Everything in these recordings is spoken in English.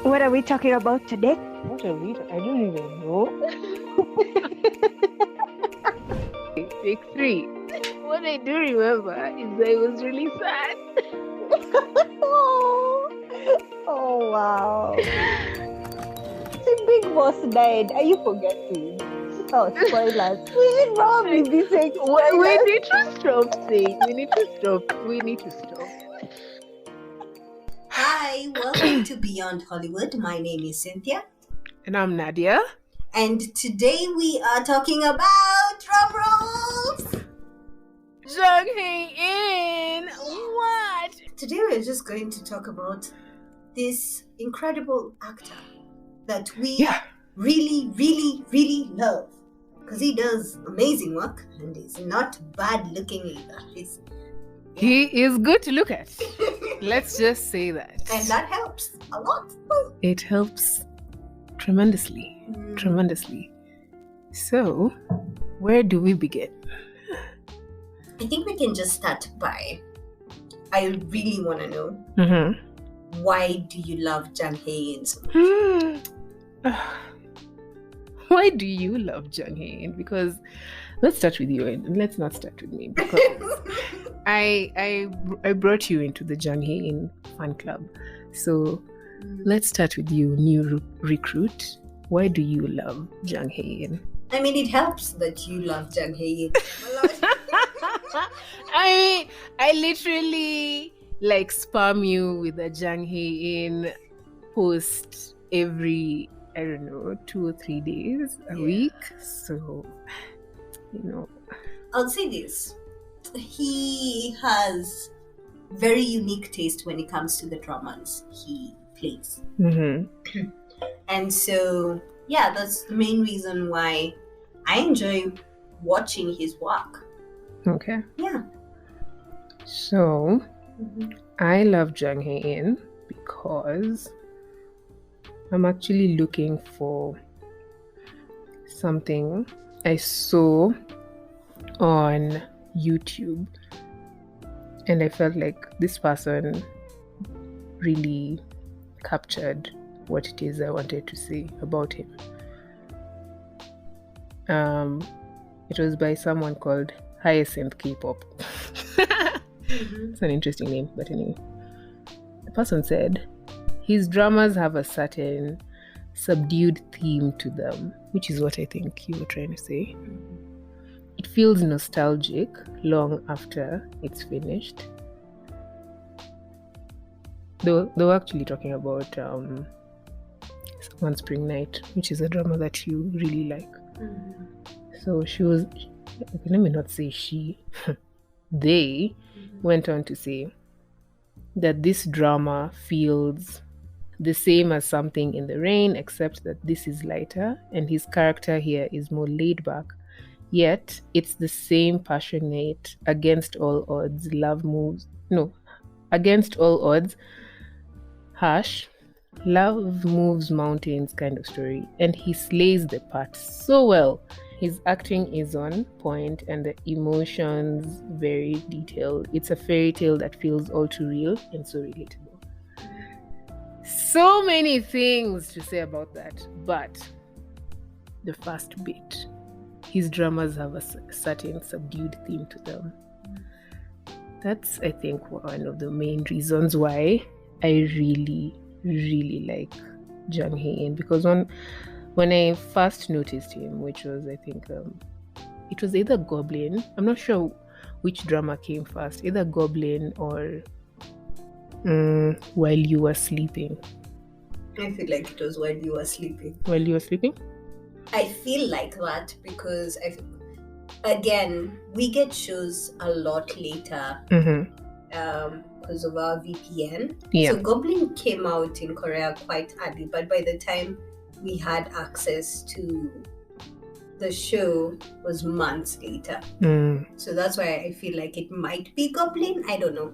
What are we talking about today? What are we? I don't even know. Take 3. What I do remember is I was really sad. Oh wow. The big boss died. Are you forgetting? Oh, spoilers. We should probably be saying spoilers. We need to stop saying. We need to stop. Hi, welcome to Beyond Hollywood. My name is Cynthia. And I'm Nadia. And today we are talking about drum rolls. Jung Hae in what? Today we're just going to talk about this incredible actor that we really love. Because he does amazing work and he's not bad looking either. He is good to look at. Let's just say that. And that helps a lot. It helps tremendously. Tremendously. So, where do we begin? I think we can just start by, I really want to know, why do you love Jung Hae so much? Why do you love Jung Hae? Because let's start with you and let's not start with me. Because I brought you into the Jung Hae fan club. So let's start with you, new recruit. Why do you love Jung Hae? I mean, it helps that you love Jung Hae. I literally spam you with a Jung Hae post every, I don't know, 2 or 3 days a week. So, I'll say this. He has very unique taste when it comes to the dramas he plays. And so, that's the main reason why I enjoy watching his work. Okay. Yeah. So, I love Jung Hae because I'm actually looking for something I saw on YouTube, and I felt like this person really captured what it is I wanted to say about him. It was by someone called Hyacinth K-pop. It's an interesting name, but anyway. The person said, his dramas have a certain subdued theme to them, which is what I think you were trying to say. It feels nostalgic long after it's finished. They were actually talking about One Spring Night, which is a drama that you really like. So she was, let me not say she, they went on to say that this drama feels the same as Something in the Rain, except that this is lighter and his character here is more laid back. Yet it's the same passionate, against all odds harsh, love moves mountains kind of story, and he slays the part so well. His acting is on point and the emotions very detailed. It's a fairy tale that feels all too real and so relatable. So many things to say about that, but the first bit, his dramas have a certain subdued theme to them. That's, I think, one of the main reasons why I really like Jung Hae, because when I first noticed him, which was, I think, it was either Goblin. I'm not sure which drama came first, either Goblin or While You Were Sleeping. I feel like it was While You Were Sleeping. While You Were Sleeping? I feel like that because, again, we get shows a lot later because of our VPN. Yeah. So Goblin came out in Korea quite early, but by the time we had access to the show was months later. So that's why I feel like it might be Goblin. I don't know.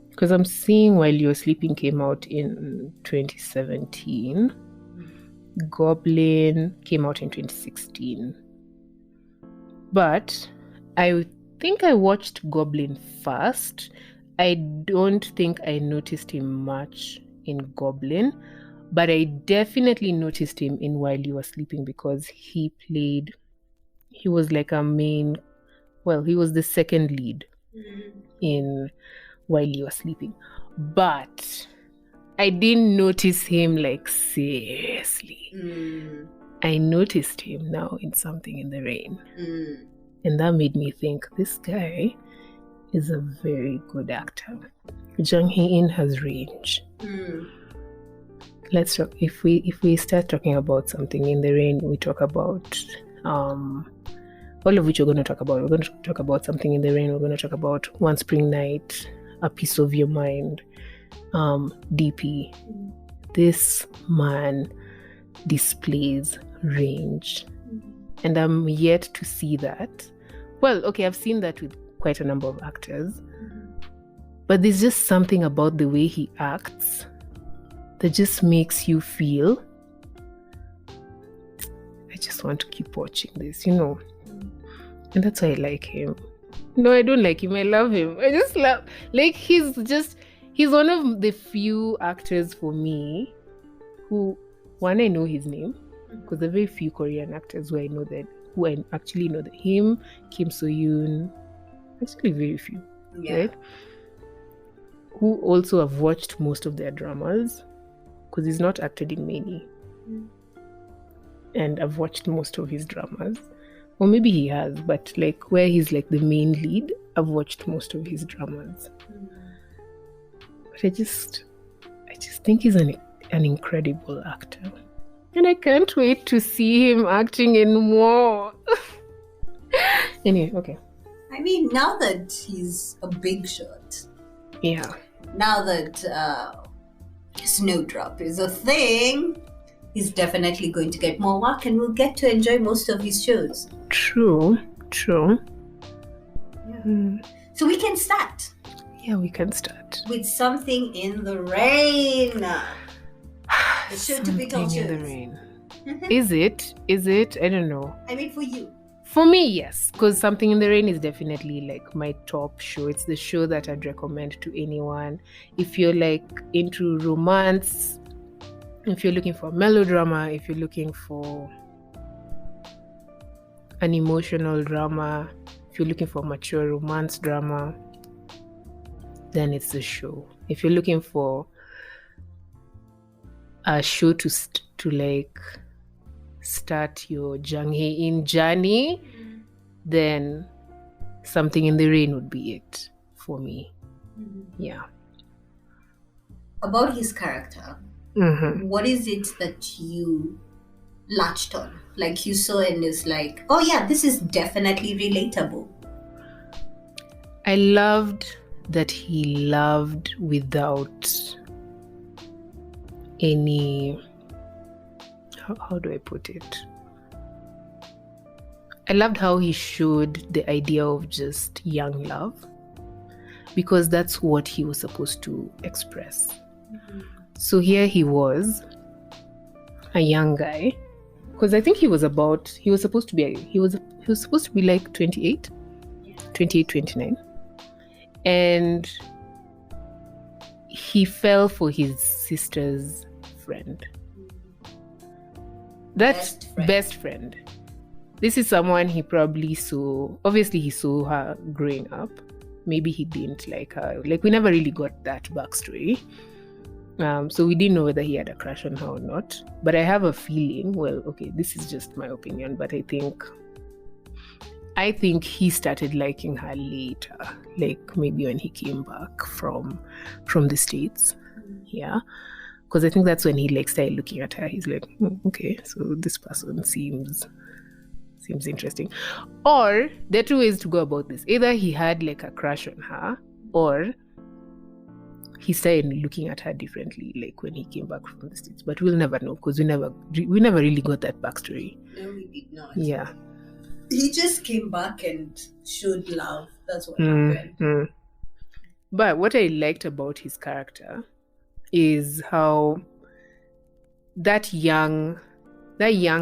Because I'm seeing While You're Sleeping came out in 2017. Goblin came out in 2016. But I think I watched Goblin first. I don't think I noticed him much in Goblin. But I definitely noticed him in While You Were Sleeping because he was like a main, he was the second lead in While You Were Sleeping. But I didn't notice him like seriously. I noticed him now in Something in the Rain. And that made me think, this guy is a very good actor. Jung Hae has range. Let's talk. If we start talking about Something in the Rain, we talk about all of which we're going to talk about. We're going to talk about Something in the Rain. We're going to talk about One Spring Night, A Piece of Your Mind, DP. This man displays range, and I'm yet to see that. Well, okay, I've seen that with quite a number of actors, but there's just something about the way he acts that just makes you feel, I just want to keep watching this, and that's why I like him. No, I don't like him, I love him. I just love, like, he's one of the few actors for me who, one, I know his name, because there are very few Korean actors who I actually know that. Him, Kim So-yoon, actually very few, right? Who also have watched most of their dramas, because he's not acted in many. And I've watched most of his dramas. Or maybe he has, but like where he's like the main lead, I've watched most of his dramas. But I just think he's an incredible actor. And I can't wait to see him acting in more. Anyway, okay. I mean, now that he's a big shot. Yeah. Now that Snowdrop is a thing, he's definitely going to get more work and we'll get to enjoy most of his shows. True. Yeah. So we can start. Yeah, we can start. With Something in the Rain. The show to pick on Something in the Rain. Is it? I don't know. I mean, for you. For me, yes, because Something in the Rain is definitely like my top show. It's the show that I'd recommend to anyone. If you're like into romance, if you're looking for melodrama, if you're looking for an emotional drama, if you're looking for mature romance drama, then it's the show. If you're looking for a show to like start your Jung Hae journey, then Something in the Rain would be it for me. Yeah. About his character, what is it that you latched on? Like you saw and it's like, oh yeah, this is definitely relatable. I loved that he loved without any, how do I put it? I loved how he showed the idea of just young love, because that's what he was supposed to express. So here he was, a young guy, because I think he was supposed to be like 28, 29. And he fell for his sister's friend. That's best friend. This is someone he probably saw. Obviously, he saw her growing up. Maybe he didn't like her. Like, we never really got that backstory. So we didn't know whether he had a crush on her or not. But I have a feeling, well, okay, this is just my opinion, but I think he started liking her later, like maybe when he came back from the States. Yeah. Because I think that's when he like started looking at her. He's like, okay, so this person seems interesting. Or there are two ways to go about this. Either he had like a crush on her, or he started looking at her differently, like when he came back from the States. But we'll never know, because we never really got that backstory. No, we did not. Yeah. He just came back and showed love. That's what happened. But what I liked about his character is how that young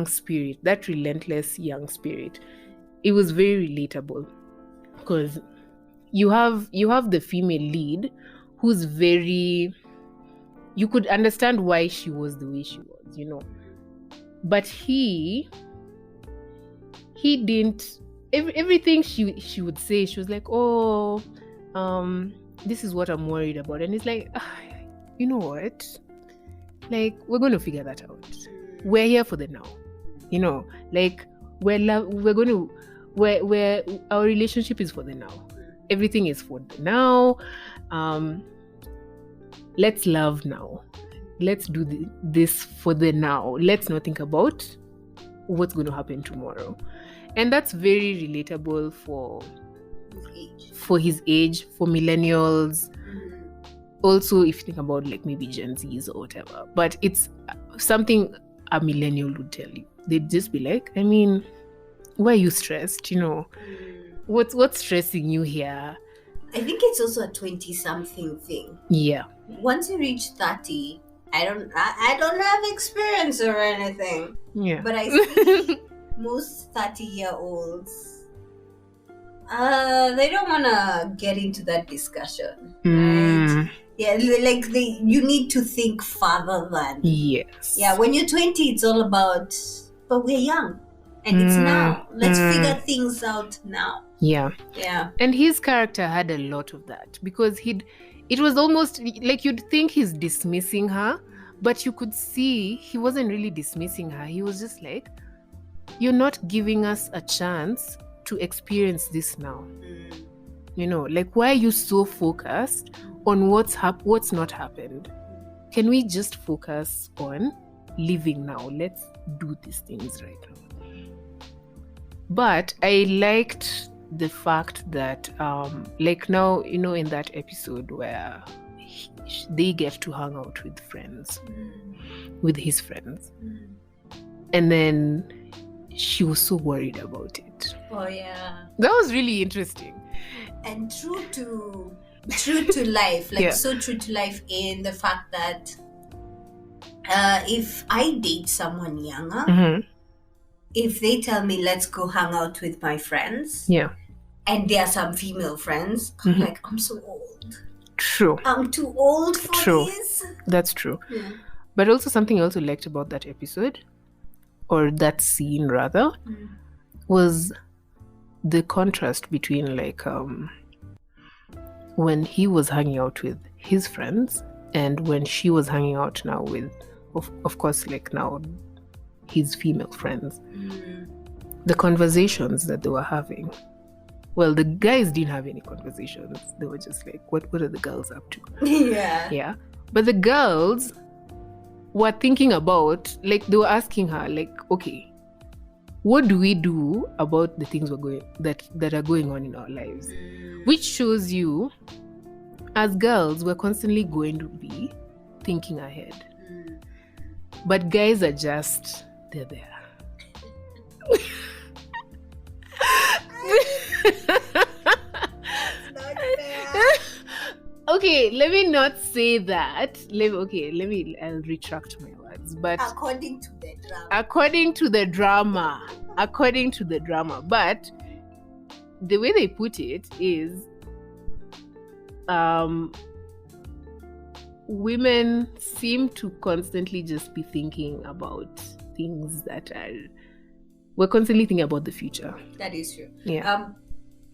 spirit, that relentless young spirit, it was very relatable, because you have the female lead who's very, you could understand why she was the way she was, but he didn't. Everything she would say, she was like, oh, this is what I'm worried about, and it's like, you know what, like, we're going to figure that out. We're here for the now, like, where our relationship is for the now. Everything is for the now. Let's love now. Let's do this for the now. Let's not think about what's going to happen tomorrow. And that's very relatable for his age, for millennials. Also, if you think about like maybe Gen Zs or whatever. But it's something a millennial would tell you. They'd just be like, I mean, why are you stressed? What's stressing you here? I think it's also a 20-something thing. Yeah. Once you reach 30, I don't have experience or anything. Yeah. But I see most 30-year-olds, they don't want to get into that discussion. Right? Yeah, like you need to think farther than. Yes. Yeah, when you're 20, it's all about, but we're young. And it's now. Let's figure things out now. Yeah. Yeah. And his character had a lot of that because it was almost like you'd think he's dismissing her, but you could see he wasn't really dismissing her. He was just like, you're not giving us a chance to experience this now. Like, why are you so focused on what's not happened? Can we just focus on living now? Let's do these things right now. But I liked the fact that, like now, in that episode where they get to hang out with friends, with his friends. And then she was so worried about it. Oh, yeah. That was really interesting. And true to life, like so true to life in the fact that if I date someone younger, if they tell me, let's go hang out with my friends, and there are some female friends, I'm like, I'm so old. True. I'm too old for this. That's true. Yeah. But also something I also liked about that episode, or that scene rather, was the contrast between like when he was hanging out with his friends and when she was hanging out now with, of course, like now his female friends. The conversations that they were having. Well, the guys didn't have any conversations. They were just like, what are the girls up to? Yeah. But the girls were thinking about, like, they were asking her, like, okay, what do we do about the things that are going on in our lives? Which shows you, as girls, we're constantly going to be thinking ahead. But guys are just, they're there. Okay, let me not say that. I'll retract my words. But according to the drama. But the way they put it is, women seem to constantly just be thinking about things we're constantly thinking about the future. That is true. Yeah.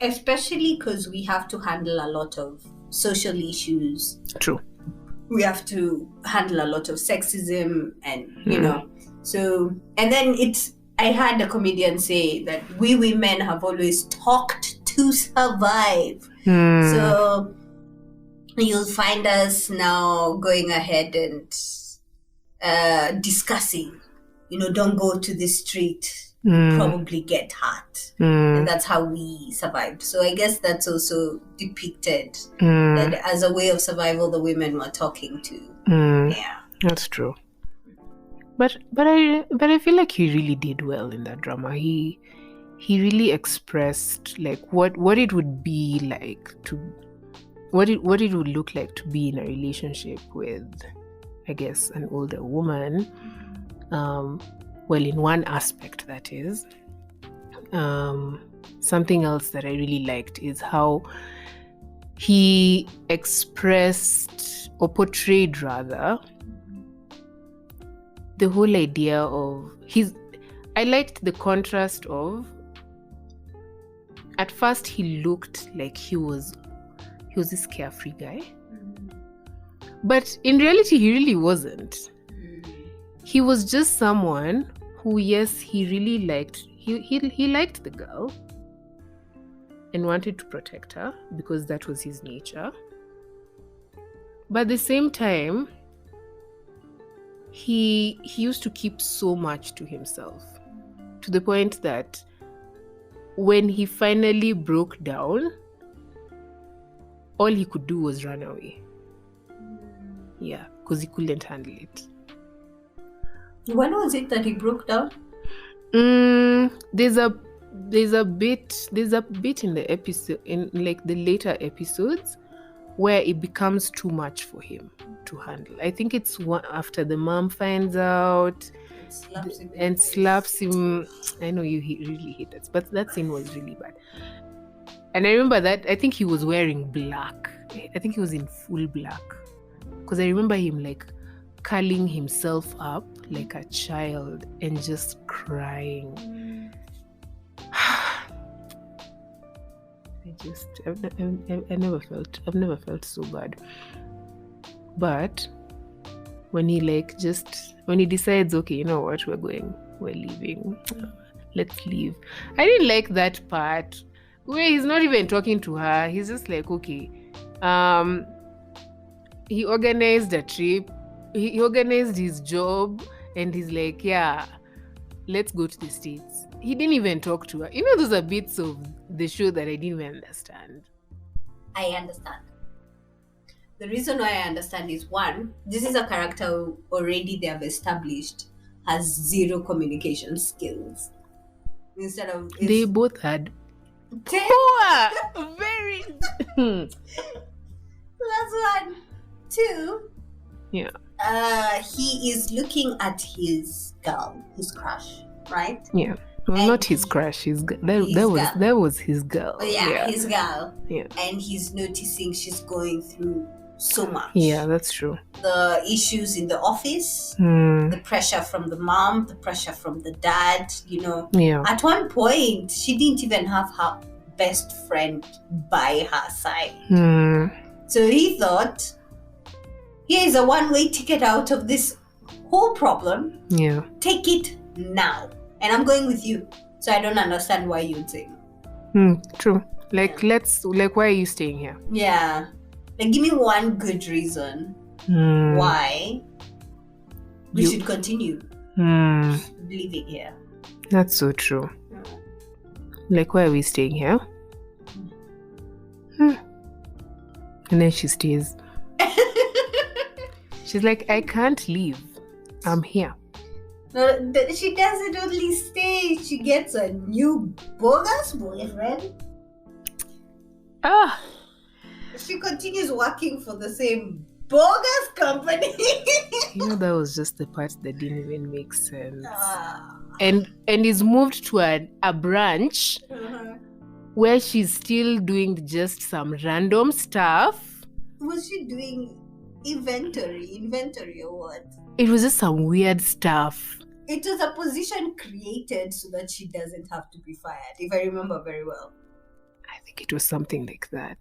Especially because we have to handle a lot of social issues. True. We have to handle a lot of sexism and, so, and then I had a comedian say that we women have always talked to survive. So you'll find us now going ahead and discussing, don't go to the street. Probably get hurt. And that's how we survived. So I guess that's also depicted that as a way of survival the women were talking to. Yeah. That's true. But I feel like he really did well in that drama. He really expressed like what it would be like to what it would look like to be in a relationship with, I guess, an older woman. Well, in one aspect, that is. Something else that I really liked is how he expressed or portrayed rather, the whole idea of I liked the contrast of, at first he looked like he was this carefree guy, but in reality he really wasn't. He was just someone who, yes, he really liked, he liked the girl and wanted to protect her because that was his nature. But at the same time, he used to keep so much to himself, to the point that when he finally broke down, all he could do was run away. Yeah, because he couldn't handle it. When was it that he broke down? There's a bit in the episode, in like the later episodes, where it becomes too much for him to handle. I think it's one after the mom finds out and slaps him. I know you really hate that, but that scene was really bad. And I remember that I think he was wearing black. I think he was in full black, because I remember him like curling himself up like a child and just crying. I've never felt so bad. But when he decides, okay, you know what, we're leaving, let's leave. I didn't like that part where he's not even talking to her. He's just like, okay, he organized a trip, he organized his job, and he's like, yeah, let's go to the States. He didn't even talk to her. You know, those are bits of the show that I didn't even understand. I understand. The reason why I understand is, one, this is a character who already they have established has zero communication skills. Instead of... They both had poor, very... That's one. Two. Yeah. He is looking at his girl, his crush, right? Yeah. Well, not his crush. That was his girl. Yeah, his girl. Yeah. And he's noticing she's going through so much. Yeah, that's true. The issues in the office, the pressure from the mom, the pressure from the dad, you know. Yeah. At one point, she didn't even have her best friend by her side. So he thought, here is a one-way ticket out of this whole problem. Yeah. Take it now. And I'm going with you. So I don't understand why you'd say true. Like, why are you staying here? Yeah. Like, give me one good reason why we should continue living here. That's so true. Like, why are we staying here? And then she stays. She's like, I can't leave. I'm here. No, she doesn't only stay. She gets a new bogus boyfriend. She continues working for the same bogus company. You know, that was just the part that didn't even make sense. And is moved to a branch where she's still doing just some random stuff. Was she doing inventory or what? It was just some weird stuff. It was a position created so that she doesn't have to be fired, if I remember very well. I think it was something like that.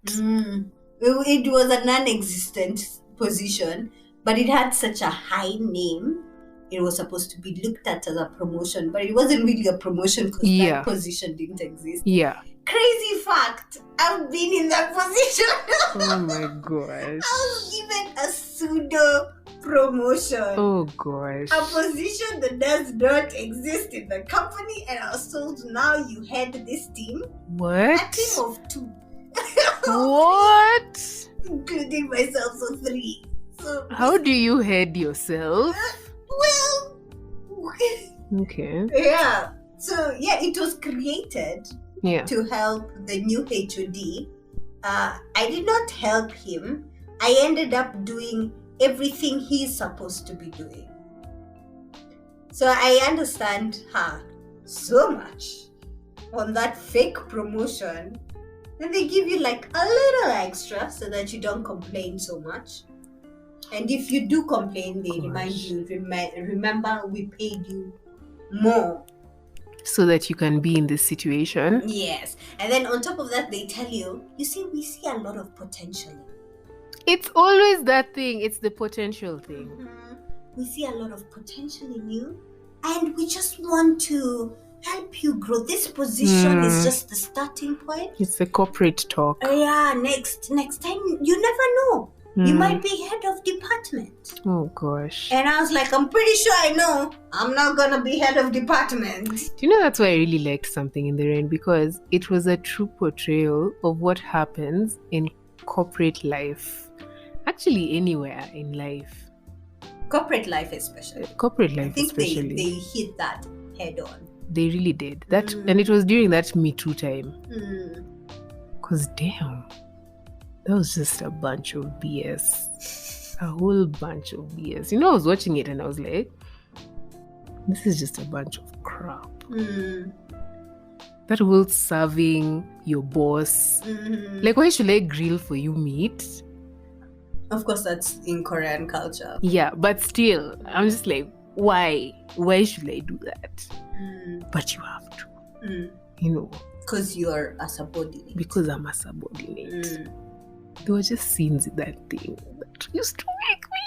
It was a non-existent position, but it had such a high name. It was supposed to be looked at as a promotion, but it wasn't really a promotion because that position didn't exist. Yeah. Crazy fact, I've been in that position. Oh my gosh. I was given a pseudo promotion. Oh gosh. A position that does not exist in the company, and I was told, now you head this team. What? A team of 2. What? Including myself, so 3. So how do you head yourself? Well, okay. Yeah. So yeah, it was created to help the new HOD. I did not help him. I ended up doing everything he's supposed to be doing. So I understand her so much on that fake promotion. And they give you like a little extra so that you don't complain so much. And if you do complain, they remind you, remember we paid you more. So that you can be in this situation. Yes. And then on top of that, they tell you, you see, we see a lot of potential. It's always that thing. It's the potential thing. Mm-hmm. We see a lot of potential in you, and we just want to help you grow. This position is just the starting point. It's the corporate talk. Yeah, next time, you never know. You might be head of department. Oh gosh. And I was like, I'm pretty sure I know I'm not gonna be head of department. Do you know that's why I really liked Something in the Rain? Because it was a true portrayal of what happens in corporate life. Actually, anywhere in life. Corporate life especially. Corporate life I think especially. they hit that head on. They really did. That and it was during that Me Too time. Because damn. That was just a bunch of BS. A whole bunch of BS. You know, I was watching it and I was like, this is just a bunch of crap. That whole serving your boss. Like, why should I grill for you meat? Of course, that's in Korean culture. Yeah, but still, I'm just like, why? Why should I do that? But you have to. You know. Because you're a subordinate. Because I'm a subordinate. There were just scenes in that thing that used to make me.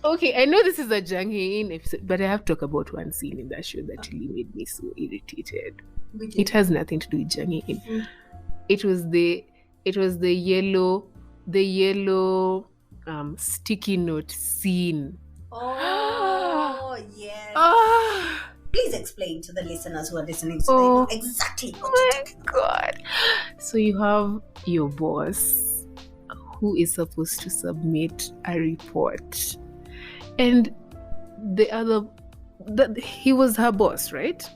Okay, I know this is a Jung Hae episode, but I have to talk about one scene in that show that really made me so irritated. It has nothing to do with Jung Hae. It was the yellow sticky note scene. Oh yes. Please explain to the listeners who are listening so they know exactly what you're talking about. God. So you have your boss who is supposed to submit a report. And he was her boss, right?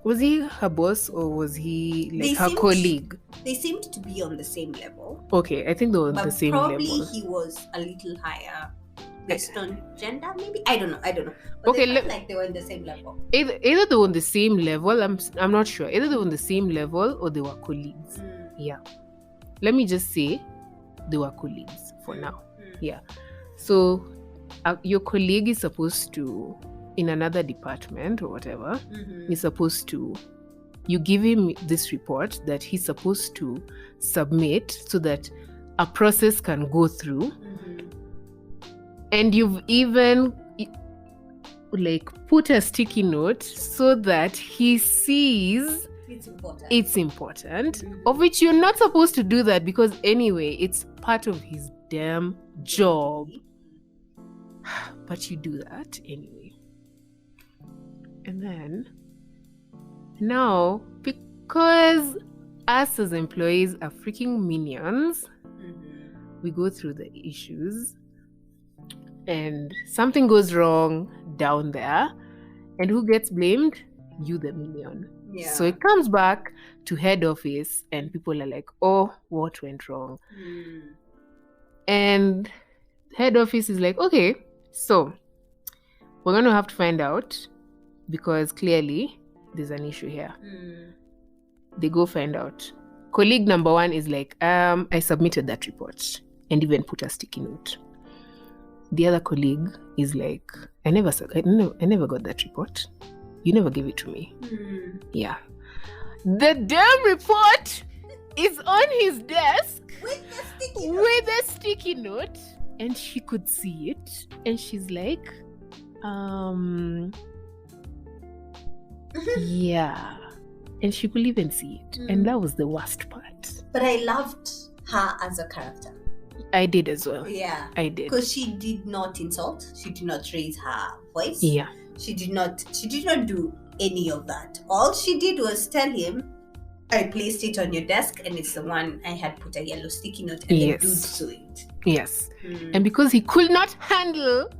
Was he her boss or was he like her colleague? They seemed to be on the same level. Okay, I think they were on the same level. Probably he was a little higher. Based on gender, maybe? I don't know. But okay, they felt like they were on the same level. Either they were on the same level. I'm not sure. Either they were on the same level or they were colleagues. Yeah. Let me just say they were colleagues for now. Yeah. So your colleague is supposed to, in another department or whatever, is supposed to, you give him this report that he's supposed to submit so that a process can go through. And you've even like put a sticky note so that he sees it's important, of which you're not supposed to do that because anyway, it's part of his damn job. But you do that anyway. And then now, because us as employees are freaking minions, we go through the issues. And something goes wrong down there. And who gets blamed? You, the minion. Yeah. So it comes back to head office and people are like, oh, what went wrong? And head office is like, okay, so we're going to have to find out because clearly there's an issue here. They go find out. Colleague number one is like, I submitted that report and even put a sticky note. The other colleague is like, I never got that report. You never gave it to me. Yeah. The damn report is on his desk with a sticky note. And she could see it. And she's like, yeah. And she could even see it. And that was the worst part. But I loved her as a character. I did as well. Yeah. I did. Because she did not insult. She did not raise her voice. Yeah. She did not do any of that. All she did was tell him, I placed it on your desk and it's the one I had put a yellow sticky note and the dude saw it. Yes. And because he could not handle,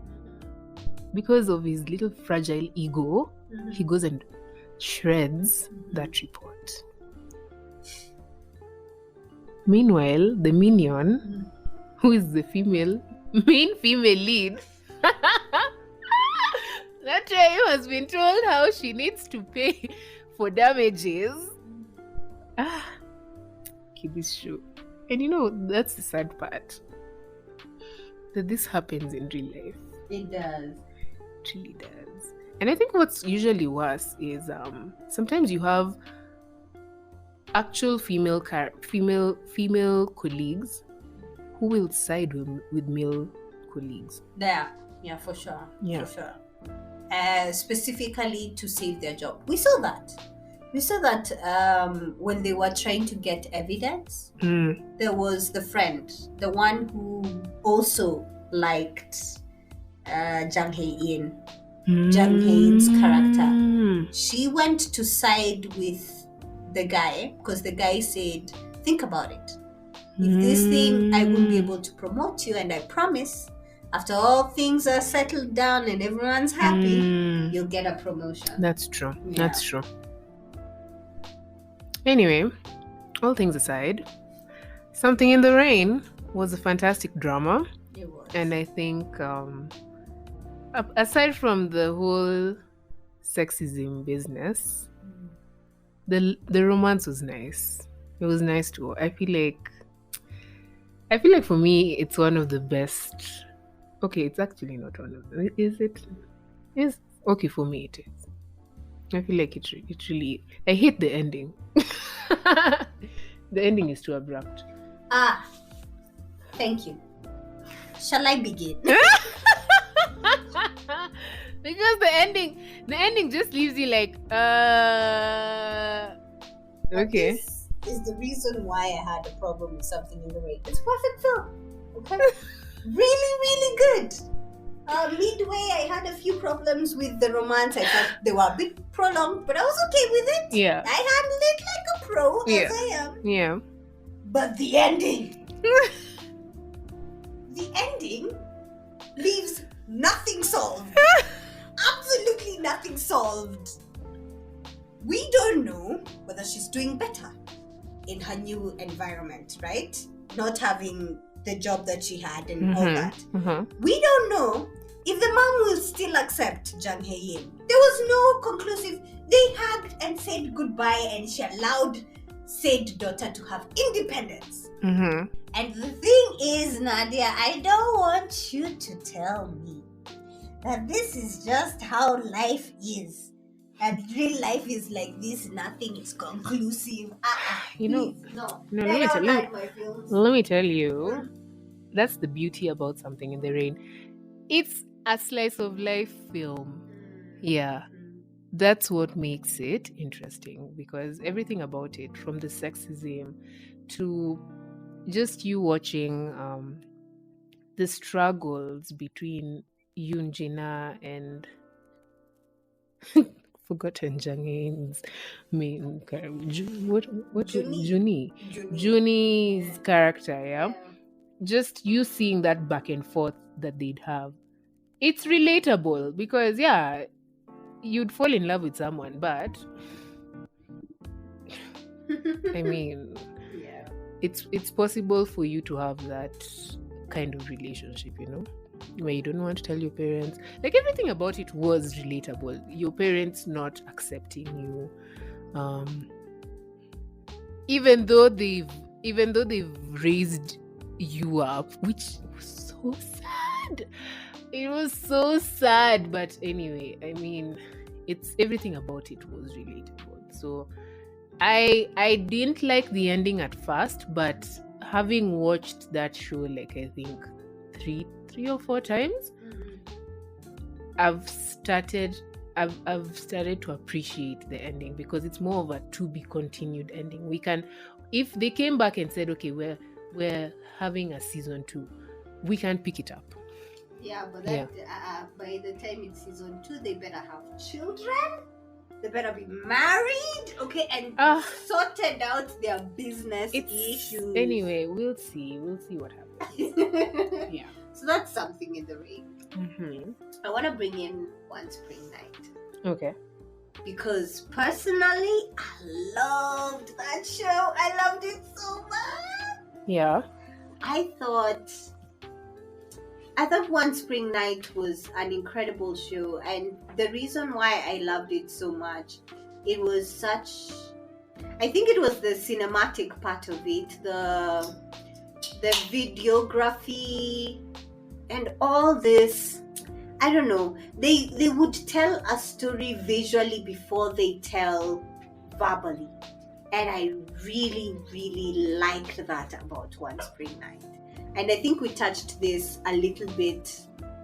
because of his little fragile ego, he goes and shreds that report. Meanwhile, the minion, who is the main female lead, that time has been told how she needs to pay for damages. Okay, this show. And you know, that's the sad part. that this happens in real life. It does. It really does. And I think what's usually worse is sometimes you have actual female colleagues who will side with male colleagues. Yeah, for sure. Yeah. For sure. Specifically to save their job. We saw that when they were trying to get evidence. There was the friend, the one who also liked Jung Hae Jung Hae's character. She went to side with the guy because the guy said, think about it. If this thing, I won't be able to promote you, and I promise, after all things are settled down and everyone's happy, you'll get a promotion. That's true. Yeah. That's true. Anyway, all things aside, Something in the Rain was a fantastic drama. It was. And I think, aside from the whole sexism business, the romance was nice. It was nice too. I feel like for me, it's one of the best. Okay, it's actually not one of them. Is it? Yes. Okay, for me it is. I feel like it really. I hate the ending. The ending is too abrupt. Thank you. Shall I begin? Because the ending just leaves you like, okay. This is the reason why I had a problem with Something in the Rain. It's a perfect film. Okay? Really, really good. Midway, I had a few problems with the romance. I thought they were a bit prolonged, but I was okay with it. Yeah. I handled it like a pro, as I am. Yeah. But the ending. The ending leaves nothing solved. Absolutely nothing solved. We don't know whether she's doing better in her new environment, right? Not having the job that she had and all that. We don't know if the mom will still accept Jung Hae. There was no conclusive. They hugged and said goodbye, and she allowed said daughter to have independence. And the thing is, Nadia, I don't want you to tell me that this is just how life is. And real life is like this, nothing is conclusive. Let me tell you, that's the beauty about Something in the Rain. It's a slice of life film. Yeah. That's what makes it interesting, because everything about it, from the sexism to just you watching the struggles between Yoon Jina and forgotten Jung Hae's main character. Juni's character, yeah? Just you seeing that back and forth that they'd have. It's relatable because, yeah, you'd fall in love with someone, but I mean, it's possible for you to have that kind of relationship, where you don't want to tell your parents. Like, everything about it was relatable. Your parents not accepting you, even though they've raised you up, which was so sad. It was so sad, but anyway, I mean, it's everything about it was relatable. So I didn't like the ending at first, but having watched that show, like, I think three or four times, I've started to appreciate the ending, because it's more of a to be continued ending. We can, if they came back and said, okay, we're having a season 2, we can pick it up. Yeah, but by the time it's season 2, they better have children. They better be married, okay, and sorted out their business issues. Anyway, we'll see what happens. Yeah. So that's Something in the Rain. I want to bring in One Spring Night. Okay. Because personally, I loved that show. I loved it so much. Yeah. I thought One Spring Night was an incredible show, and the reason why I loved it so much, it was I think it was the cinematic part of it, the videography, And all this, I don't know, they would tell a story visually before they tell verbally. And I really, really liked that about One Spring Night. And I think we touched this a little bit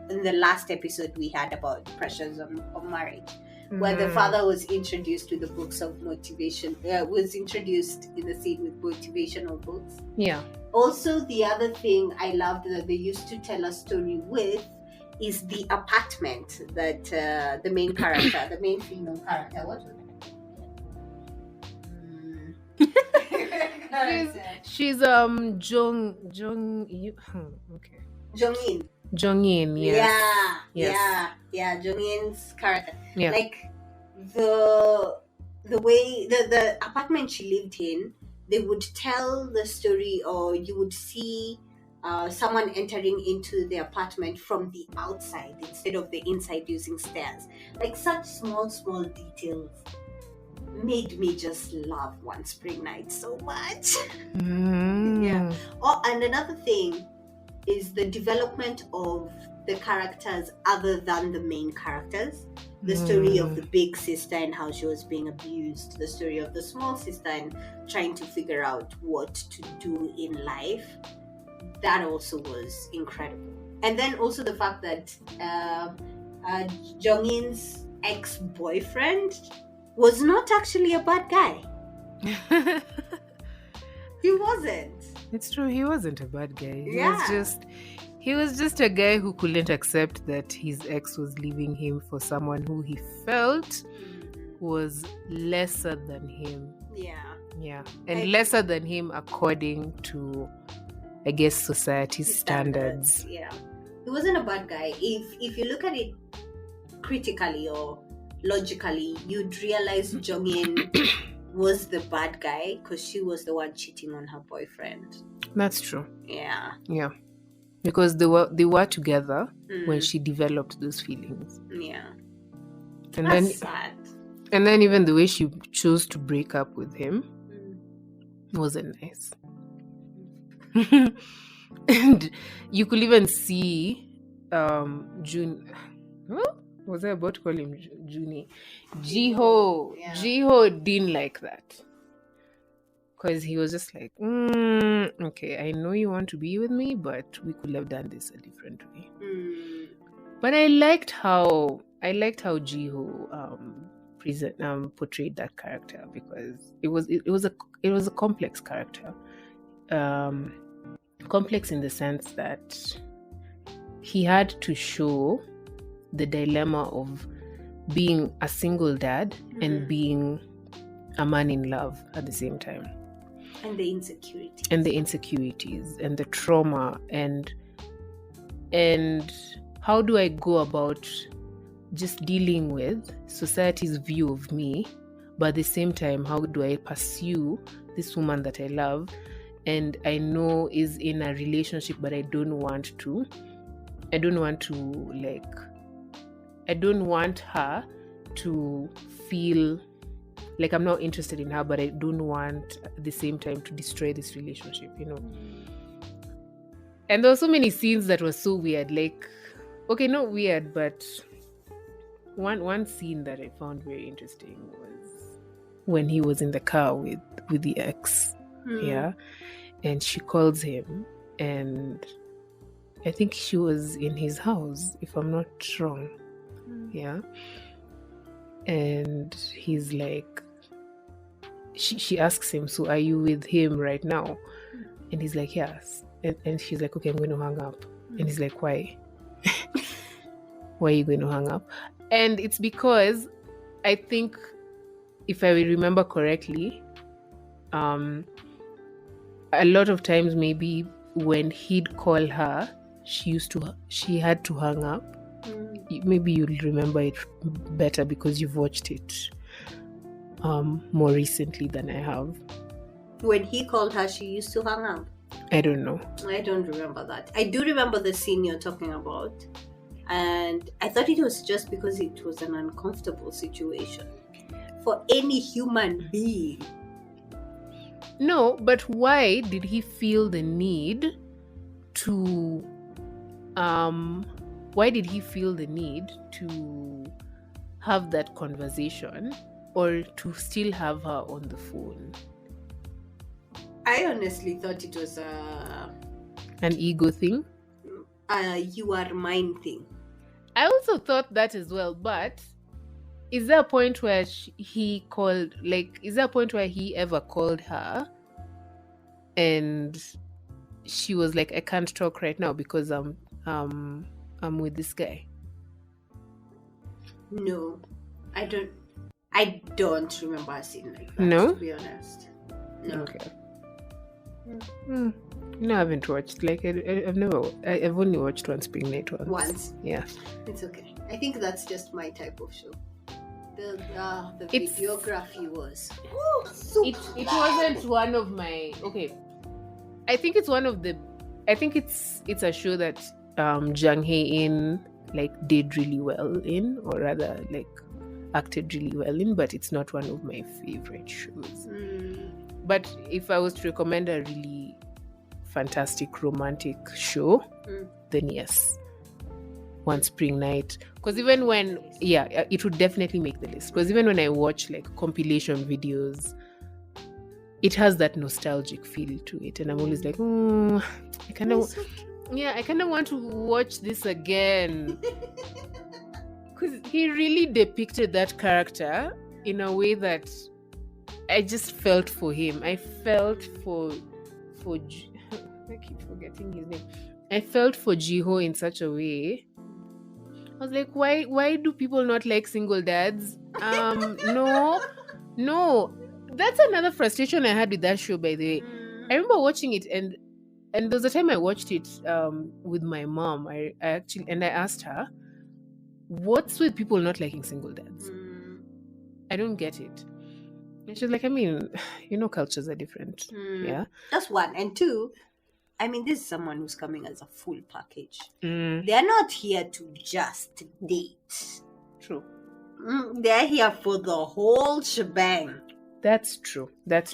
in the last episode we had about pressures of marriage, where the father was introduced to the books of motivation, was introduced in the scene with motivational books. Yeah. Also, the other thing I loved that they used to tell a story with is the apartment that the main character, the main female character, what was it? She's Jung okay. Jong-in. Jong-in, yes. Yeah, Jong-in's character. Yeah. Like the way the apartment she lived in, they would tell the story, or you would see someone entering into the apartment from the outside instead of the inside using stairs. Like such small details made me just love One Spring Night so much. Yeah. Oh, and another thing is the development of the characters other than the main characters. The story of the big sister and how she was being abused. The story of the small sister and trying to figure out what to do in life. That also was incredible. And then also the fact that Jong-in's ex-boyfriend was not actually a bad guy. He wasn't. It's true, he wasn't a bad guy. Yeah. He was just a guy who couldn't accept that his ex was leaving him for someone who he felt was lesser than him. Yeah. And lesser than him according to, I guess, society's standards. Yeah. He wasn't a bad guy. If you look at it critically or logically, you'd realize Jong-in was the bad guy because she was the one cheating on her boyfriend. That's true. Yeah. Because they were together when she developed those feelings. Yeah. And That's sad. And then even the way she chose to break up with him wasn't nice. And you could even see Jun. Was I about to call him Junie? Jiho. Yeah. Jiho didn't like that. Because he was just like, okay, I know you want to be with me, but we could have done this a different way. But I liked how Jiho portrayed that character, because it was a complex character. Complex in the sense that he had to show the dilemma of being a single dad and being a man in love at the same time. And the insecurities. And the trauma and how do I go about just dealing with society's view of me, but at the same time, how do I pursue this woman that I love and I know is in a relationship, but I don't want her to feel like I'm not interested in her, but I don't want at the same time to destroy this relationship, you know. And there were so many scenes that were so weird, like, okay, not weird, but one scene that I found very interesting was when he was in the car with the ex, yeah, and she calls him, and I think she was in his house, if I'm not wrong, yeah, and he's like, she asks him, so are you with him right now? And he's like, yes. And she's like, okay, I'm going to hang up. And he's like, why? Why are you going to hang up? And it's because I think, if I remember correctly, a lot of times maybe when he'd call her, she had to hang up. Maybe you'll remember it better because you've watched it more recently than I have. When he called her, she used to hang up. I don't know. I don't remember that. I do remember the scene you're talking about, and I thought it was just because it was an uncomfortable situation for any human being. No, but why did he feel the need to why did he feel the need to have that conversation or to still have her on the phone? I honestly thought it was An ego thing? you are mine thing. I also thought that as well, but is there a point where he ever called her and she was like, I can't talk right now because I'm with this guy? No, I don't remember a scene like that. No? To be honest. No. Okay. No, I haven't watched. Like, I've only watched One Spring Night once. Once. Yeah. It's okay. I think that's just my type of show. The It's- videography was. It wasn't one of my. Okay. I think it's one of the. I think it's a show that Jung Hae did really well in, or rather like acted really well in, but it's not one of my favorite shows. But if I was to recommend a really fantastic romantic show, then yes, One Spring Night. Because even when, it would definitely make the list. Because even when I watch like compilation videos, it has that nostalgic feel to it, and I'm always like, I kind of want to watch this again. Because he really depicted that character in a way that I just felt for him. I felt for I keep forgetting his name. I felt for Jiho in such a way. I was like, why do people not like single dads? No. That's another frustration I had with that show, by the way. I remember watching it and there was a time I watched it with my mom. I asked her, what's with people not liking single dads? I don't get it. And she's like, I mean, cultures are different. Yeah. That's one. And two, I mean, this is someone who's coming as a full package. They're not here to just date. True. They're here for the whole shebang. That's true. And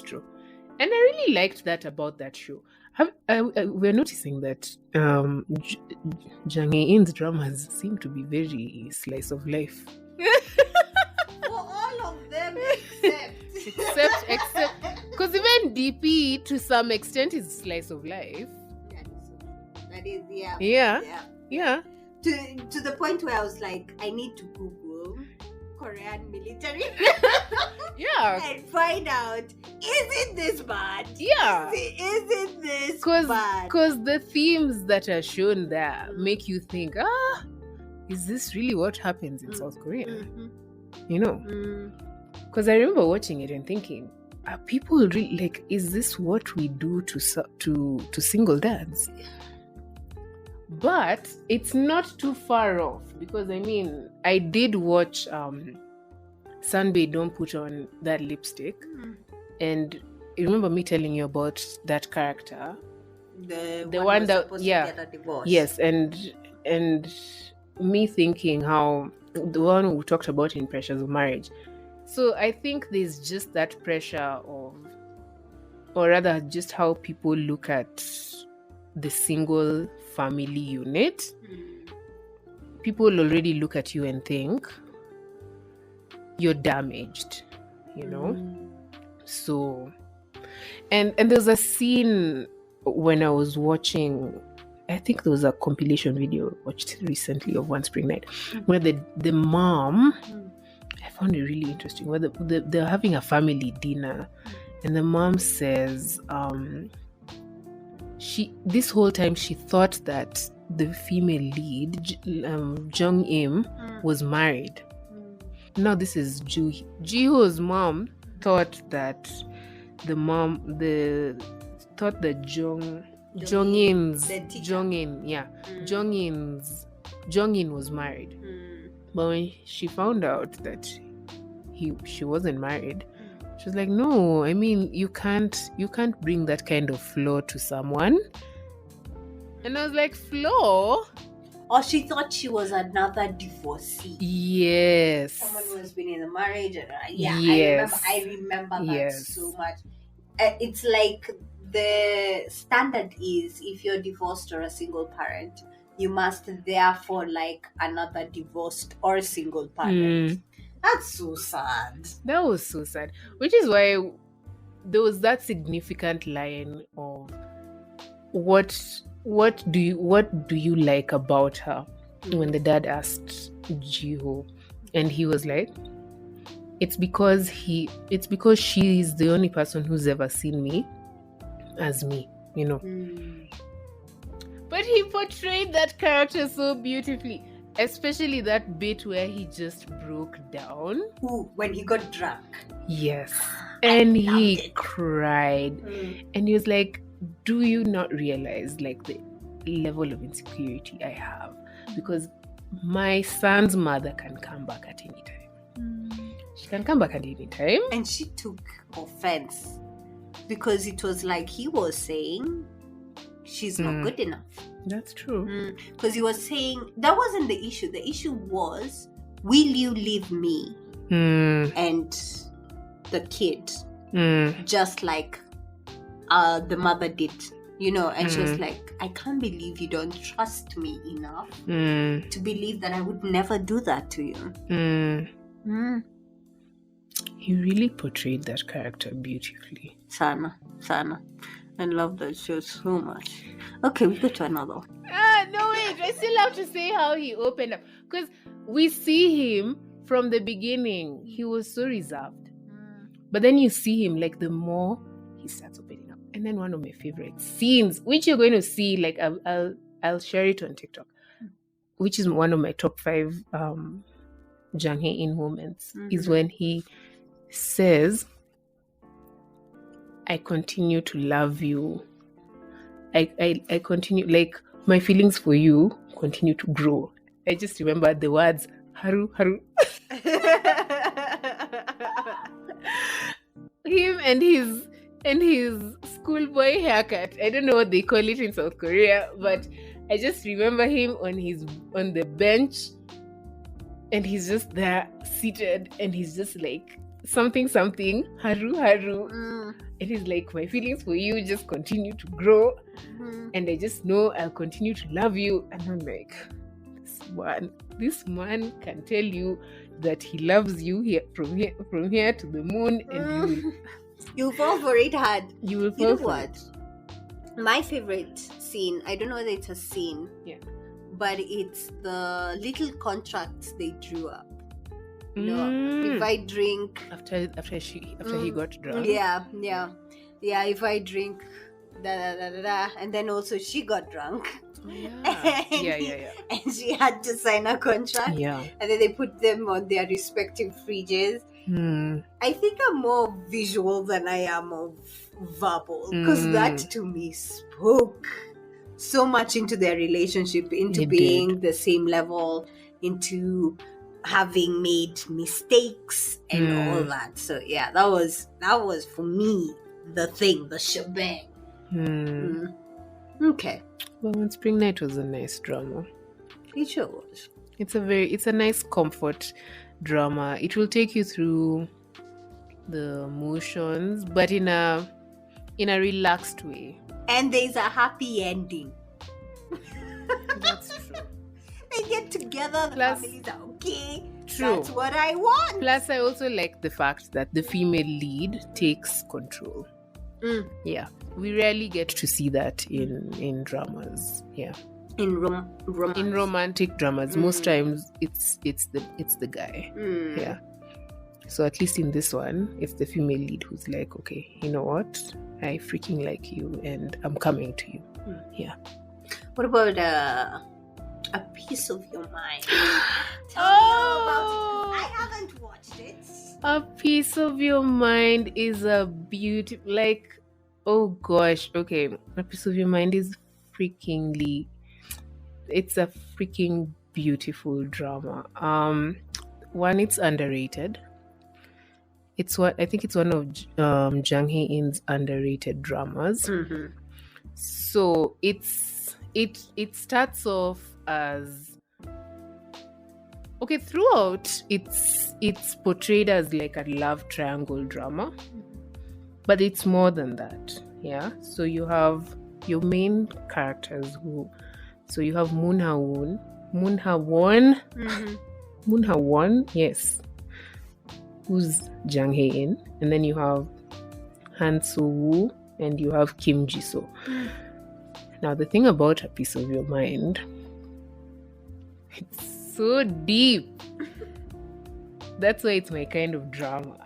I really liked that about that show. We're noticing that Jung Hae-in's dramas seem to be very slice of life. For all of them except because even DP to some extent is slice of life. That is, Yeah. To the point where I was like, I need to Google Korean military. Yeah. And find out, is it this bad? Yeah. Is it this bad? Because the themes that are shown there make you think, is this really what happens in South Korea? Because I remember watching it and thinking, are people really like, is this what we do to single dads? But it's not too far off, because I mean, I did watch Sunbae Don't Put On That Lipstick, and you remember me telling you about that character, the one that supposed to get a divorce. Yes, and me thinking how the one we talked about in Pressures of Marriage. So I think there's just that pressure of, or rather just how people look at the single family unit. People already look at you and think you're damaged, So, and there's a scene when I was watching, I think there was a compilation video I watched recently of One Spring Night, where the mom, I found it really interesting, where they're having a family dinner, and the mom says, this whole time she thought that the female lead, Jung Im, was married. Now this is Jiho's mom thought that Jung-in was married. But when she found out that she wasn't married, she was like, no, I mean, you can't bring that kind of flaw to someone. And I was like, flaw? Or she thought she was another divorcee. Yes. Someone who has been in a marriage. Yes. I remember that so much. It's like the standard is, if you're divorced or a single parent, you must therefore like another divorced or single parent. That's so sad. That was so sad. Which is why there was that significant line of what do you like about her, when the dad asked Jiho, and he was like, it's because she is the only person who's ever seen me as me, you know. But he portrayed that character so beautifully, especially that bit where he just broke down. Ooh, when he got drunk. Yes. And he cried. And he was like, do you not realize like the level of insecurity I have? Because my son's mother can come back at any time. She can come back at any time. And she took offense because it was like he was saying she's not good enough. That's true. Because he was saying that wasn't the issue. The issue was, will you leave me and the kid just like the mother did, you know? And she was like, I can't believe you don't trust me enough to believe that I would never do that to you. He really portrayed that character beautifully. Sana. I love that show so much. Okay, we go to another. No, wait. I still have to say how he opened up. Because we see him from the beginning. He was so reserved. But then you see him, like, the more he starts opening up. And then one of my favorite scenes, which you're going to see, like, I'll share it on TikTok, which is one of my top 5 Jung Hae in moments, is when he says, I continue to love you. I continue, like, my feelings for you continue to grow. I just remember the words, haru, haru. Him and his schoolboy haircut. I don't know what they call it in South Korea, but I just remember him on the bench, and he's just there seated, and he's just like, something, haru, haru. It is like, my feelings for you just continue to grow, and I just know I'll continue to love you. And I'm like, this man can tell you that he loves you from here to the moon, and you'll fall for it hard. You will fall You know for what? it. My favorite scene, I don't know whether it's a scene, but it's the little contracts they drew up. No, if I drink after he got drunk. Yeah. If I drink, and then also she got drunk. Yeah. And she had to sign a contract. Yeah. And then they put them on their respective fridges. I think I'm more visual than I am of verbal, because that to me spoke so much into their relationship, into being the same level, into having made mistakes and all that. So yeah, that was for me the shebang. Okay. Well, when Spring Night was a nice drama. It sure was. It's a nice comfort drama. It will take you through the motions, but in a relaxed way. And there's a happy ending. That's true. They get together, the families are okay. True. That's what I want. Plus, I also like the fact that the female lead takes control. Yeah, we rarely get to see that in dramas. Yeah, in romance. In romantic dramas, most times it's the guy. Yeah. So at least in this one, it's the female lead who's like, okay, you know what? I freaking like you, and I'm coming to you. Yeah. What about A Piece of Your Mind? Tell me about it. I haven't watched it. A Piece of Your Mind is a beautiful, like, oh gosh, okay. A Piece of Your Mind is it's a freaking beautiful drama. One, it's underrated. I think it's one of Jung Hae-in's underrated dramas. So it starts off as, okay, throughout it's portrayed as like a love triangle drama, but it's more than that. Yeah, so you have your main characters who So you have Moon Ha Won, yes, who's Jung Hae in, and then you have Han So Woo, and you have Kim Ji So. Now the thing about A Piece of Your Mind, it's so deep. That's why it's my kind of drama.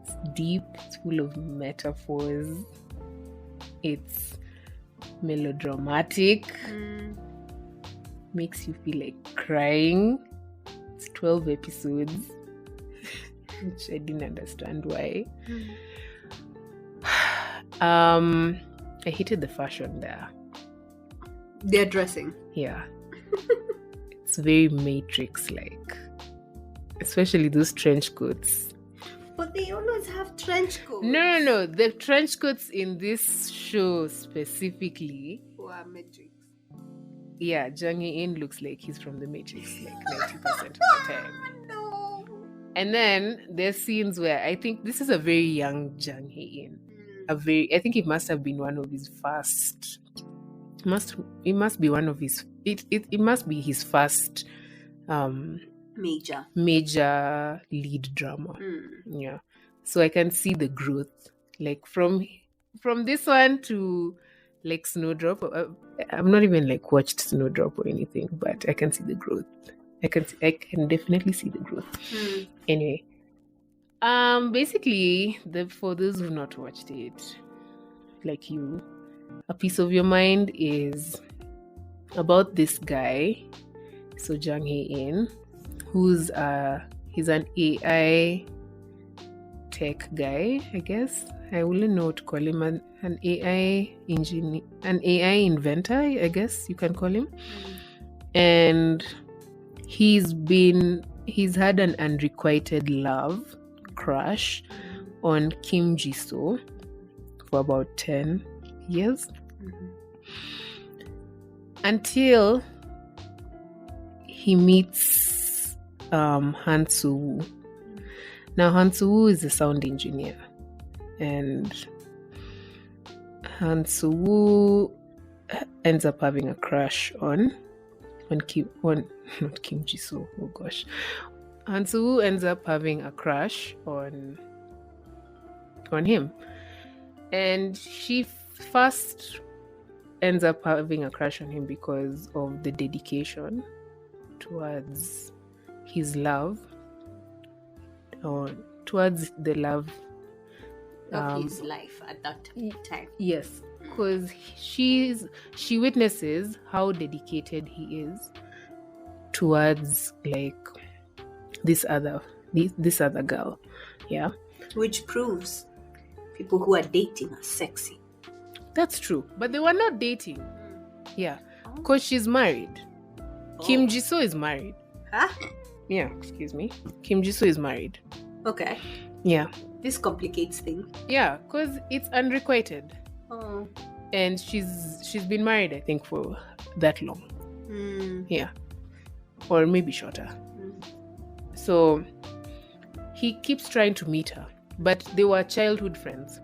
It's deep, it's full of metaphors, it's melodramatic, makes you feel like crying. It's 12 episodes, which I didn't understand why. I hated the fashion there. Their dressing. Yeah. It's very Matrix-like. Especially those trench coats. But they always have trench coats. No. The trench coats in this show specifically. Wow, Matrix. Yeah, Jung Hae-in looks like he's from the Matrix, like 90% of the time. No. And then there's scenes where I think this is a very young Jung Hae-in. I think it must have been one of his first. It must be one of his. It must be his first. Major lead drama. Yeah, so I can see the growth, like from this one to like Snowdrop. I've not even like watched Snowdrop or anything, but I can see the growth. I can definitely see the growth. Anyway, basically, for those who've not watched it, like you, A Piece of Your Mind is about this guy, so Jung Hae-in, who's he's an AI tech guy, I guess. I wouldn't know what to call him. An AI engineer, an AI inventor, I guess you can call him. And he's had an unrequited love crush on Kim Ji So for about 10 years. Until he meets Han So Woo. Now Han So Woo is a sound engineer, and Han So Woo ends up having a crush on not Kim Ji So. Oh gosh, Han So Woo ends up having a crush on him, and she first ends up having a crush on him because of the dedication towards his love, or towards the love of his life at that time. Yes, because she witnesses how dedicated he is towards like this other girl. Yeah, which proves people who are dating are sexy. That's true, but they were not dating. Yeah, because she's married. Kim Ji So is married. Huh? Yeah, excuse me. Kim Ji So is married. Okay. Yeah. This complicates things. Yeah, because it's unrequited. Oh. And she's been married, I think, for that long. Yeah. Or maybe shorter. So he keeps trying to meet her, but they were childhood friends.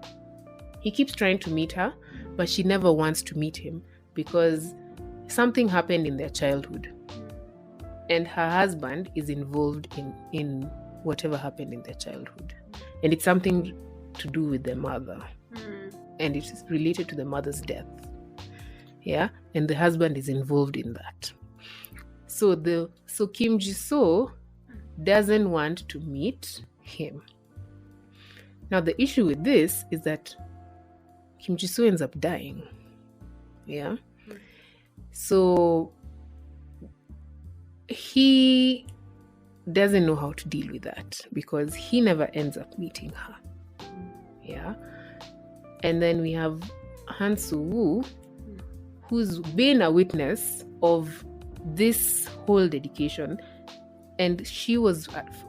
He keeps trying to meet her, but she never wants to meet him because something happened in their childhood. And her husband is involved in whatever happened in their childhood. And it's something to do with their mother. And it is related to the mother's death. Yeah? And the husband is involved in that. So Kim Ji So doesn't want to meet him. Now the issue with this is that Kim Ji So ends up dying. Yeah? So he doesn't know how to deal with that because he never ends up meeting her. Yeah. And then we have Han So Woo, who's been a witness of this whole dedication. And she was,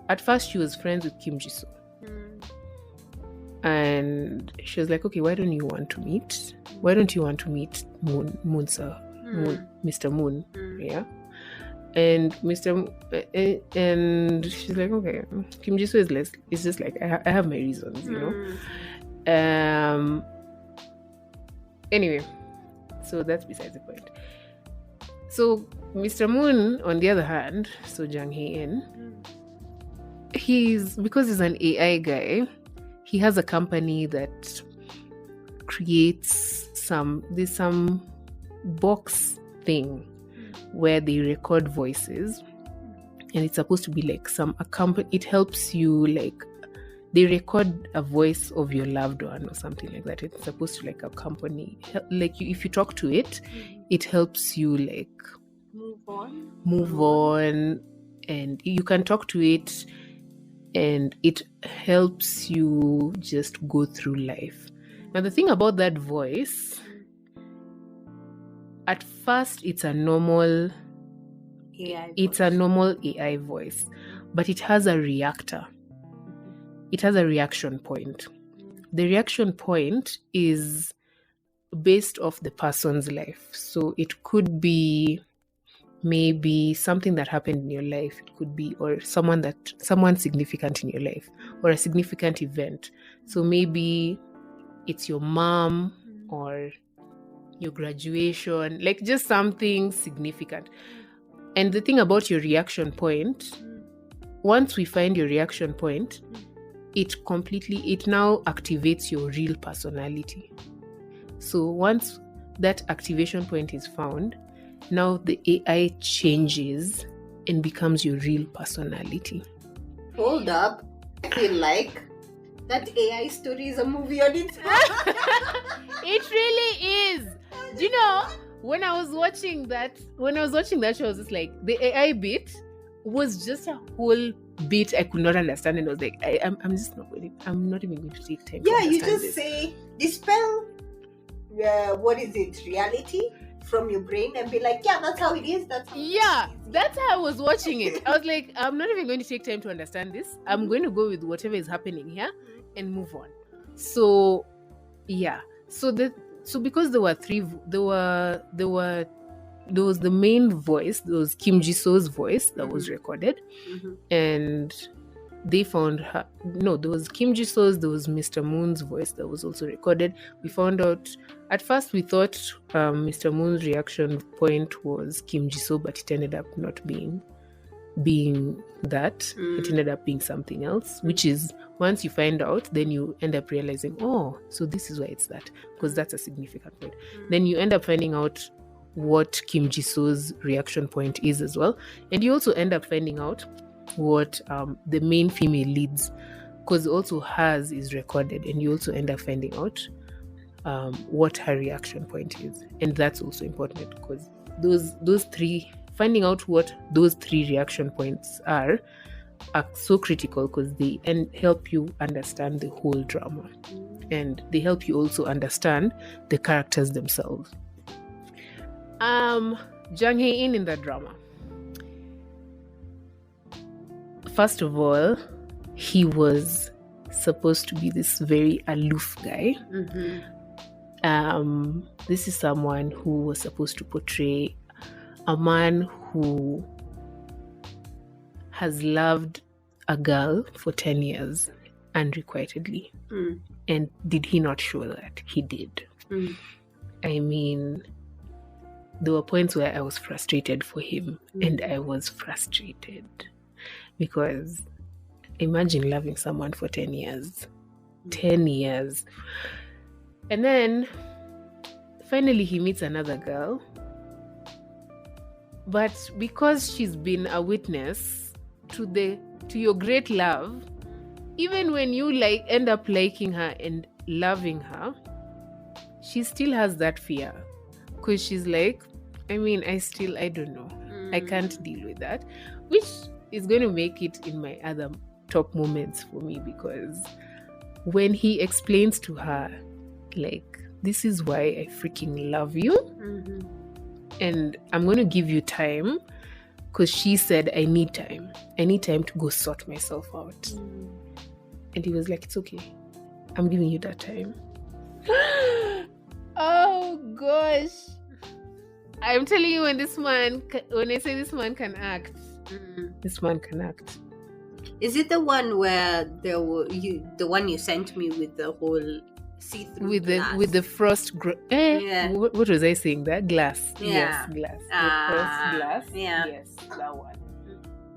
at first she was friends with Kim Ji So. And she was like, okay, why don't you want to meet Mr. Moon? Yeah. And and she's like, okay, Kim Ji So is less. It's just like I have my reasons, you know. Anyway, so that's besides the point. So Mr. Moon, on the other hand, so Jung Hae, because he's an AI guy, he has a company that creates some box thing where they record voices, and it's supposed to be like it helps you, like they record a voice of your loved one or something like that. It's supposed to like accompany, like if you talk to it, it helps you like move on, and you can talk to it, and it helps you just go through life. Now the thing about that voice, at first it's a normal AI voice, but it has a reactor. It has a reaction point. The reaction point is based off the person's life. So it could be maybe something that happened in your life. It could be, or someone significant in your life, or a significant event. So maybe it's your mom or your graduation, like just something significant. And the thing about your reaction point, once we find your reaction point, it now activates your real personality. So once that activation point is found, now the AI changes and becomes your real personality. Hold up. I feel like that AI story is a movie on its own. It really is. Do you know, when I was watching that show, I was just like, the AI bit was just a whole bit I could not understand, and I was like, I'm not even going to take time. Yeah, you just say dispel reality from your brain and be like, yeah, that's how it is. That's how I was watching it. I was like, I'm not even going to take time to understand this. I'm going to go with whatever is happening here and move on. So yeah, so because there was the main voice, there was Kim Ji-so's voice that was recorded, and they found her. No, there was Kim Ji-so's, there was Mr. Moon's voice that was also recorded. We found out, at first we thought Mr. Moon's reaction point was Kim Ji-so, but it ended up not being that. It ended up being something else, which is, once you find out, then you end up realizing, oh, so this is why it's that, because that's a significant point. Then you end up finding out what Kim Ji-so's reaction point is as well, and you also end up finding out what the main female leads, because also hers is recorded, and you also end up finding out what her reaction point is. And that's also important, because finding out what those three reaction points are so critical, because they help you understand the whole drama, and they help you also understand the characters themselves. Jung Hae in the drama. First of all, he was supposed to be this very aloof guy. This is someone who was supposed to portray a man who has loved a girl for 10 years unrequitedly. And did he not show that? He did. I mean, there were points where I was frustrated for him, and I was frustrated because imagine loving someone for 10 years. 10 years. And then finally he meets another girl. But because she's been a witness to your great love, even when you end up liking her and loving her, she still has that fear. Because she's like, I don't know. I can't deal with that. Which is going to make it in my other top moments for me, because when he explains to her, like, this is why I freaking love you. And I'm going to give you time, because she said, I need time. I need time to go sort myself out. And he was like, it's okay. I'm giving you that time. Oh, gosh. I'm telling you, when I say this man can act, this man can act. Is it the one where the one you sent me with the whole see-through with glass. the frost. Yeah. What was I saying? That glass. Yeah. Yes, glass. The frost glass. Yeah. Yes, that one.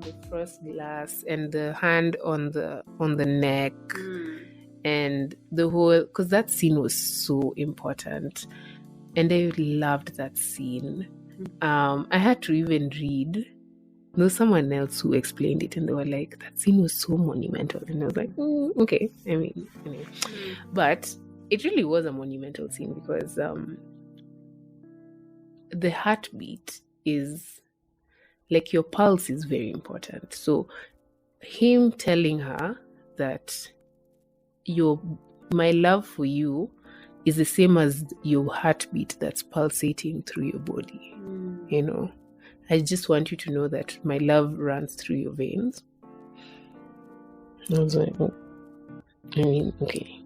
The frost glass and the hand on the neck. And the whole, because that scene was so important, and I loved that scene. I had to even read. There was someone else who explained it, and they were like, "That scene was so monumental," and I was like, "Okay." I mean, but it really was a monumental scene because the heartbeat is like your pulse is very important. So him telling her that my love for you is the same as your heartbeat that's pulsating through your body. You know, I just want you to know that my love runs through your veins. I was like, I mean, okay,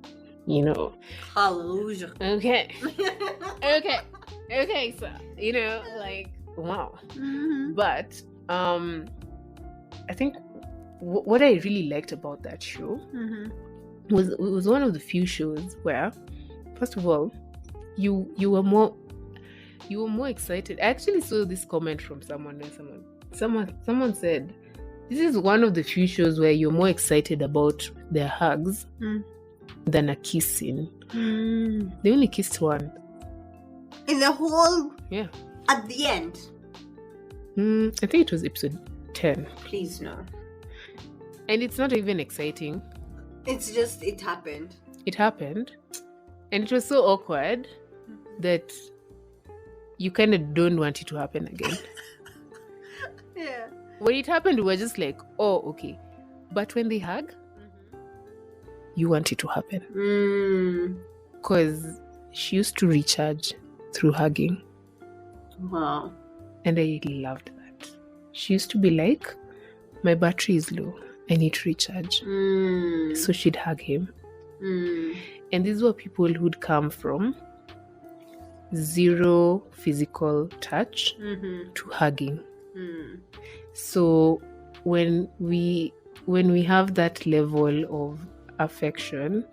you know. Hallelujah. Okay. Okay, so, you know, like, wow. But I think what I really liked about that show was it was one of the few shows where, first of all, you were more excited. I actually saw this comment from someone said, this is one of the few shows where you're more excited about their hugs than a kiss scene. They only kissed one. In the whole... Yeah. At the end. I think it was episode 10. Please no. And it's not even exciting. It's just, it happened. It happened. And it was so awkward that you kind of don't want it to happen again. Yeah. When it happened, we were just like, oh, okay. But when they hug, you want it to happen. Because she used to recharge through hugging. Wow. And I loved that. She used to be like, my battery is low. I need to recharge. So she'd hug him. And these were people who'd come from zero physical touch to hugging. So when we have that level of affection,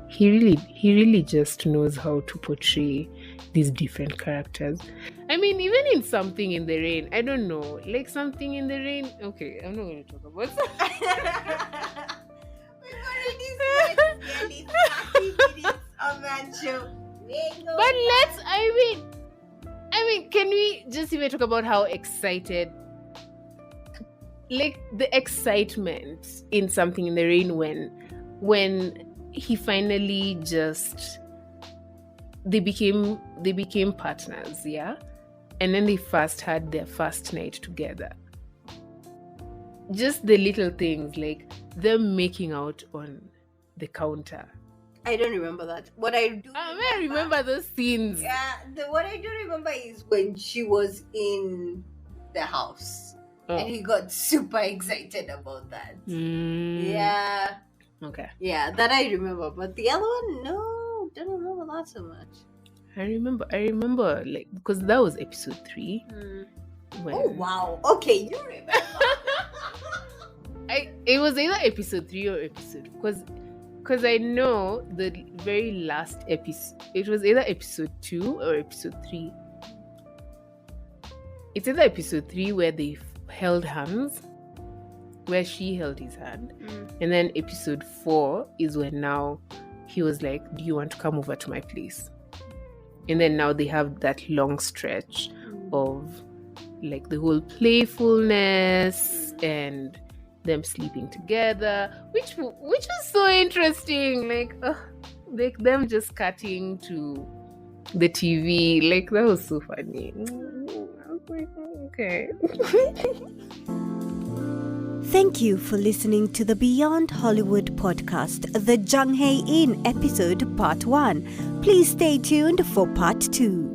he really just knows how to portray these different characters. I mean, even in Something in the Rain, I don't know, like Something in the Rain. Okay, I'm not going to talk about that. We've already spent nearly 30 minutes on that show. But I mean, can we just even talk about how excited, like the excitement in Something in the Rain when he finally they became partners, yeah? And then they first had their first night together. Just the little things, like them making out on the counter. I don't remember that. What I do I remember those scenes. Yeah, what I do remember is when she was in the house. And he got super excited about that. Yeah. Okay. Yeah, that I remember. But the other one, no, don't remember that so much. I remember, like, because that was episode 3. Oh, wow. Okay, you remember. It was either episode 3 or episode, because I know the very last episode, it was either episode 2 or episode 3. It's either episode 3 where they held hands, where she held his hand, and then episode 4 is when now he was like, do you want to come over to my place? And then now they have that long stretch of like the whole playfulness and them sleeping together, which was so interesting. Like them just cutting to the TV, like that was so funny. I was like, okay. Thank you for listening to the Beyond Hollywood podcast, the Jung Hae In episode part 1. Please stay tuned for part 2.